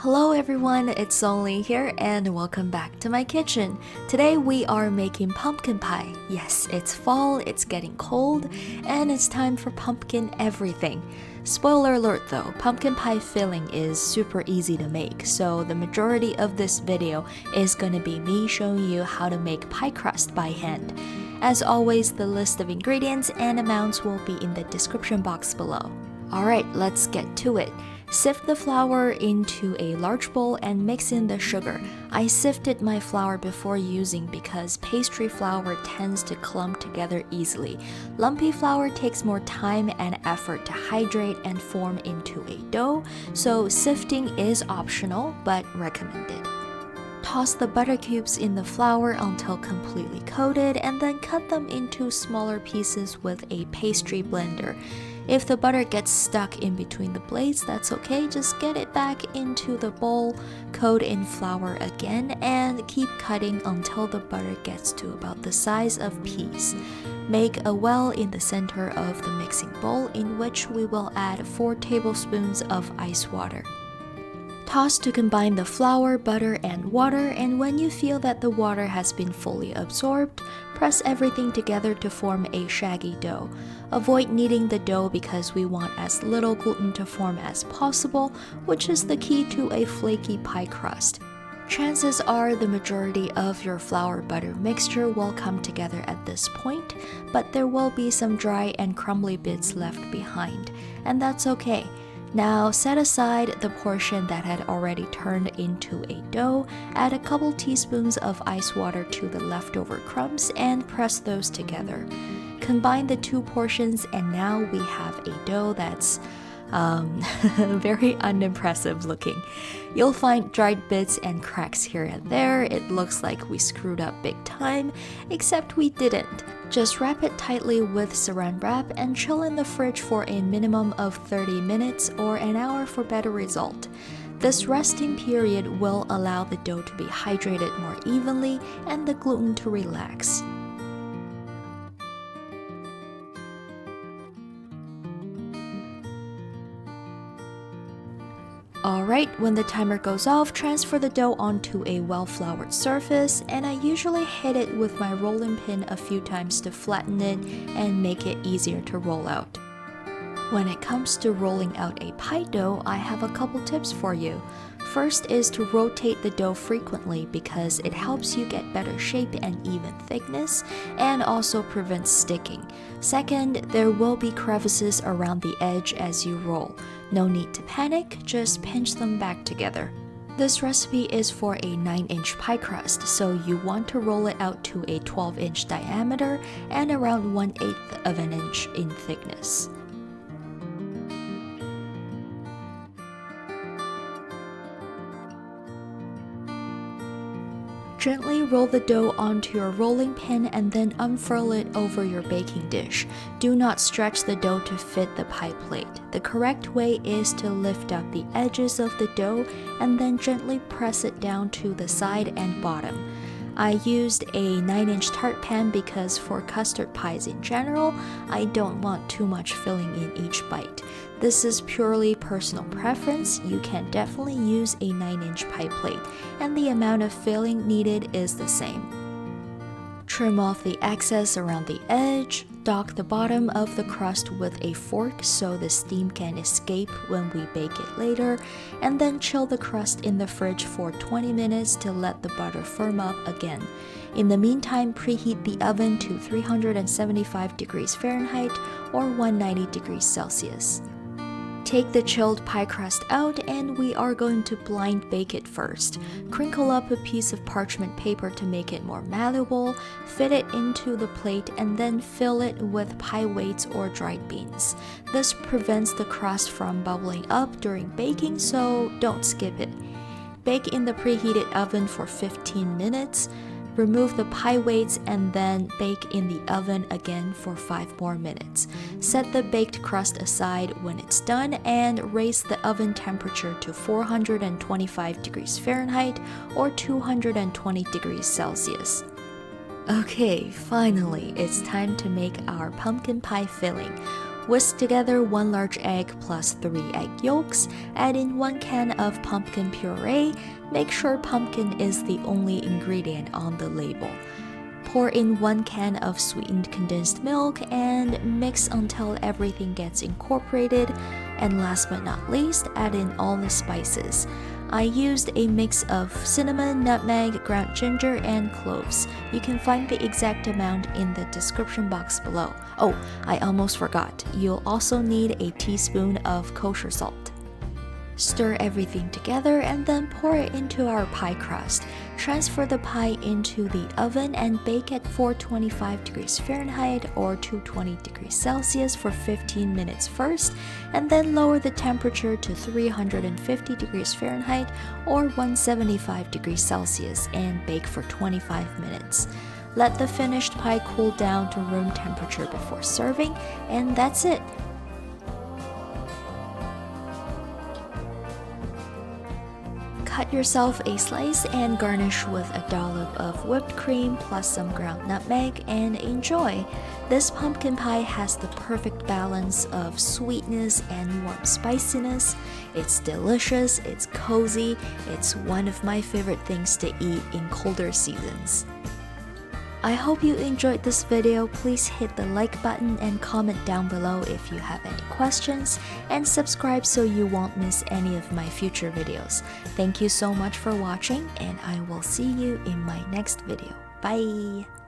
Hello everyone, it's Songlin here and welcome back to my kitchen. Today we are making pumpkin pie. Yes, it's fall, it's getting cold, and it's time for pumpkin everything. Spoiler alert though, pumpkin pie filling is super easy to make, so the majority of this video is going to be me showing you how to make pie crust by hand. As always, the list of ingredients and amounts will be in the description box below. Alright, let's get to it. Sift the flour into a large bowl and mix in the sugar. I sifted my flour before using because pastry flour tends to clump together easily. Lumpy flour takes more time and effort to hydrate and form into a dough, so sifting is optional but recommended. Toss the butter cubes in the flour until completely coated and then cut them into smaller pieces with a pastry blender. If the butter gets stuck in between the blades, that's okay, just get it back into the bowl, coat in flour again, and keep cutting until the butter gets to about the size of peas. Make a well in the center of the mixing bowl in which we will add 4 tablespoons of ice water. Toss to combine the flour, butter, and water, and when you feel that the water has been fully absorbed, press everything together to form a shaggy dough. Avoid kneading the dough because we want as little gluten to form as possible, which is the key to a flaky pie crust. Chances are the majority of your flour-butter mixture will come together at this point, but there will be some dry and crumbly bits left behind, and that's okay. Now set aside the portion that had already turned into a dough, add a couple teaspoons of ice water to the leftover crumbs and press those together. Combine the 2 portions and now we have a dough that's very unimpressive looking. You'll find dried bits and cracks here and there. It looks like we screwed up big time, except we didn't. Just wrap it tightly with saran wrap and chill in the fridge for a minimum of 30 minutes or an hour for better result. This resting period will allow the dough to be hydrated more evenly and the gluten to relax. Alright, when the timer goes off, transfer the dough onto a well-floured surface, and I usually hit it with my rolling pin a few times to flatten it and make it easier to roll out. When it comes to rolling out a pie dough, I have a couple tips for you. First is to rotate the dough frequently because it helps you get better shape and even thickness, and also prevents sticking. Second, there will be crevices around the edge as you roll. No need to panic, just pinch them back together. This recipe is for a 9-inch pie crust, so you want to roll it out to a 12-inch diameter and around 1/8 of an inch in thickness. Gently roll the dough onto your rolling pin and then unfurl it over your baking dish. Do not stretch the dough to fit the pie plate. The correct way is to lift up the edges of the dough and then gently press it down to the side and bottom. I used a 9-inch tart pan because for custard pies in general, I don't want too much filling in each bite. This is purely personal preference. You can definitely use a 9-inch pie plate, and the amount of filling needed is the same. Trim off the excess around the edge. Dock the bottom of the crust with a fork so the steam can escape when we bake it later, and then chill the crust in the fridge for 20 minutes to let the butter firm up again. In the meantime, preheat the oven to 375 degrees Fahrenheit or 190 degrees Celsius. Take the chilled pie crust out and we are going to blind bake it first. Crinkle up a piece of parchment paper to make it more malleable, fit it into the plate and then fill it with pie weights or dried beans. This prevents the crust from bubbling up during baking, so don't skip it. Bake in the preheated oven for 15 minutes. Remove the pie weights and then bake in the oven again for 5 more minutes. Set the baked crust aside when it's done and raise the oven temperature to 425 degrees Fahrenheit or 220 degrees Celsius. Okay, finally, it's time to make our pumpkin pie filling. Whisk together 1 large egg plus 3 egg yolks. Add in 1 can of pumpkin puree. Make sure pumpkin is the only ingredient on the label. Pour in 1 can of sweetened condensed milk and mix until everything gets incorporated. And last but not least, add in all the spices. I used a mix of cinnamon, nutmeg, ground ginger, and cloves. You can find the exact amount in the description box below. Oh, I almost forgot. You'll also need a teaspoon of kosher salt. Stir everything together and then pour it into our pie crust. Transfer the pie into the oven and bake at 425 degrees Fahrenheit or 220 degrees Celsius for 15 minutes first, and then lower the temperature to 350 degrees Fahrenheit or 175 degrees Celsius and bake for 25 minutes. Let the finished pie cool down to room temperature before serving, and that's it. Cut yourself a slice and garnish with a dollop of whipped cream plus some ground nutmeg and enjoy. This pumpkin pie has the perfect balance of sweetness and warm spiciness. It's delicious, it's cozy, it's one of my favorite things to eat in colder seasons. I hope you enjoyed this video. Please hit the like button and comment down below if you have any questions, and subscribe so you won't miss any of my future videos. Thank you so much for watching, and I will see you in my next video. Bye!